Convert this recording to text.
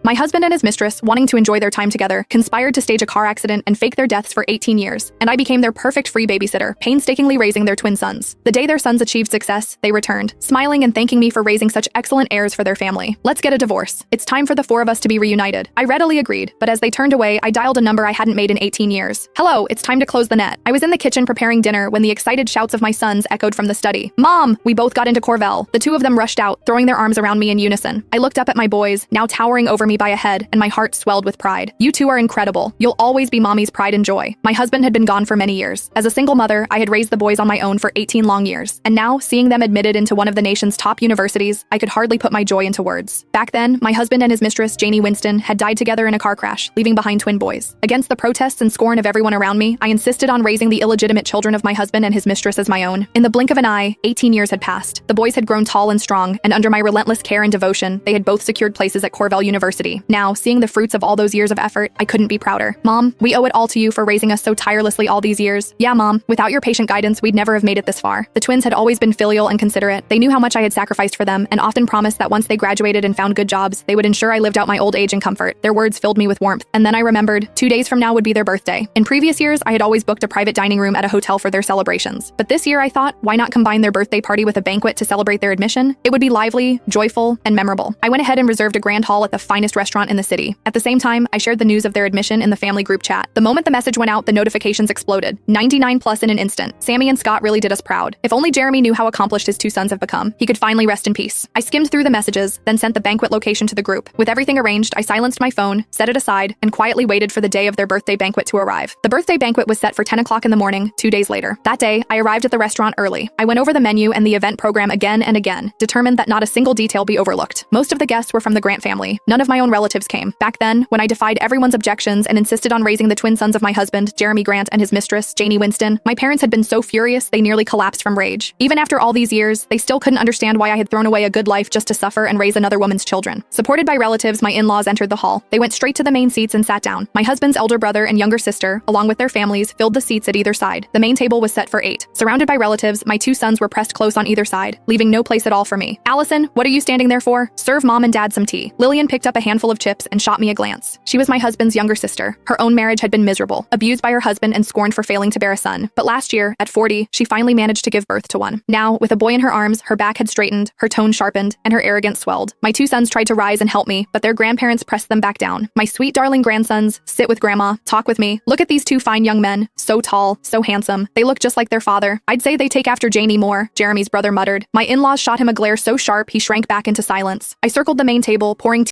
My husband and his mistress, wanting to enjoy their time together, conspired to stage a car accident and fake their deaths for 18 years, and I became their perfect free babysitter, painstakingly raising their twin sons. The day their sons achieved success, they returned, smiling and thanking me for raising such excellent heirs for their family. Let's get a divorce. It's time for the four of us to be reunited. I readily agreed, but as they turned away, I dialed a number I hadn't made in 18 years. Hello, it's time to close the net. I was in the kitchen preparing dinner when the excited shouts of my sons echoed from the study. Mom! We both got into Corvell. The two of them rushed out, throwing their arms around me in unison. I looked up at my boys, now towering over me by a head, and my heart swelled with pride. You two are incredible. You'll always be mommy's pride and joy. My husband had been gone for many years. As a single mother, I had raised the boys on my own for 18 long years. And now, seeing them admitted into one of the nation's top universities, I could hardly put my joy into words. Back then, my husband and his mistress, Janie Winston, had died together in a car crash, leaving behind twin boys. Against the protests and scorn of everyone around me, I insisted on raising the illegitimate children of my husband and his mistress as my own. In the blink of an eye, 18 years had passed. The boys had grown tall and strong, and under my relentless care and devotion, they had both secured places at Corvell University. Now, seeing the fruits of all those years of effort, I couldn't be prouder. Mom, we owe it all to you for raising us so tirelessly all these years. Yeah, Mom, without your patient guidance, we'd never have made it this far. The twins had always been filial and considerate. They knew how much I had sacrificed for them, and often promised that once they graduated and found good jobs, they would ensure I lived out my old age in comfort. Their words filled me with warmth. And then I remembered, 2 days from now would be their birthday. In previous years, I had always booked a private dining room at a hotel for their celebrations. But this year I thought, why not combine their birthday party with a banquet to celebrate their admission? It would be lively, joyful, and memorable. I went ahead and reserved a grand hall at the finest restaurant in the city. At the same time, I shared the news of their admission in the family group chat. The moment the message went out, the notifications exploded. 99 plus in an instant. Sammy and Scott really did us proud. If only Jeremy knew how accomplished his two sons have become. He could finally rest in peace. I skimmed through the messages, then sent the banquet location to the group. With everything arranged, I silenced my phone, set it aside, and quietly waited for the day of their birthday banquet to arrive. The birthday banquet was set for 10 o'clock in the morning, 2 days later. That day, I arrived at the restaurant early. I went over the menu and the event program again and again, determined that not a single detail be overlooked. Most of the guests were from the Grant family. None of my own relatives came. Back then, when I defied everyone's objections and insisted on raising the twin sons of my husband, Jeremy Grant, and his mistress, Janie Winston, my parents had been so furious they nearly collapsed from rage. Even after all these years, they still couldn't understand why I had thrown away a good life just to suffer and raise another woman's children. Supported by relatives, my in-laws entered the hall. They went straight to the main seats and sat down. My husband's elder brother and younger sister, along with their families, filled the seats at either side. The main table was set for 8. Surrounded by relatives, my two sons were pressed close on either side, leaving no place at all for me. Allison, what are you standing there for? Serve Mom and Dad some tea. Lillian picked up a handful of chips and shot me a glance. She was my husband's younger sister. Her own marriage had been miserable, abused by her husband and scorned for failing to bear a son. But last year, at 40, she finally managed to give birth to one. Now, with a boy in her arms, her back had straightened, her tone sharpened, and her arrogance swelled. My two sons tried to rise and help me, but their grandparents pressed them back down. My sweet darling grandsons, sit with Grandma, talk with me. Look at these two fine young men, so tall, so handsome. They look just like their father. I'd say they take after Janie more, Jeremy's brother muttered. My in-laws shot him a glare so sharp he shrank back into silence. I circled the main table, pouring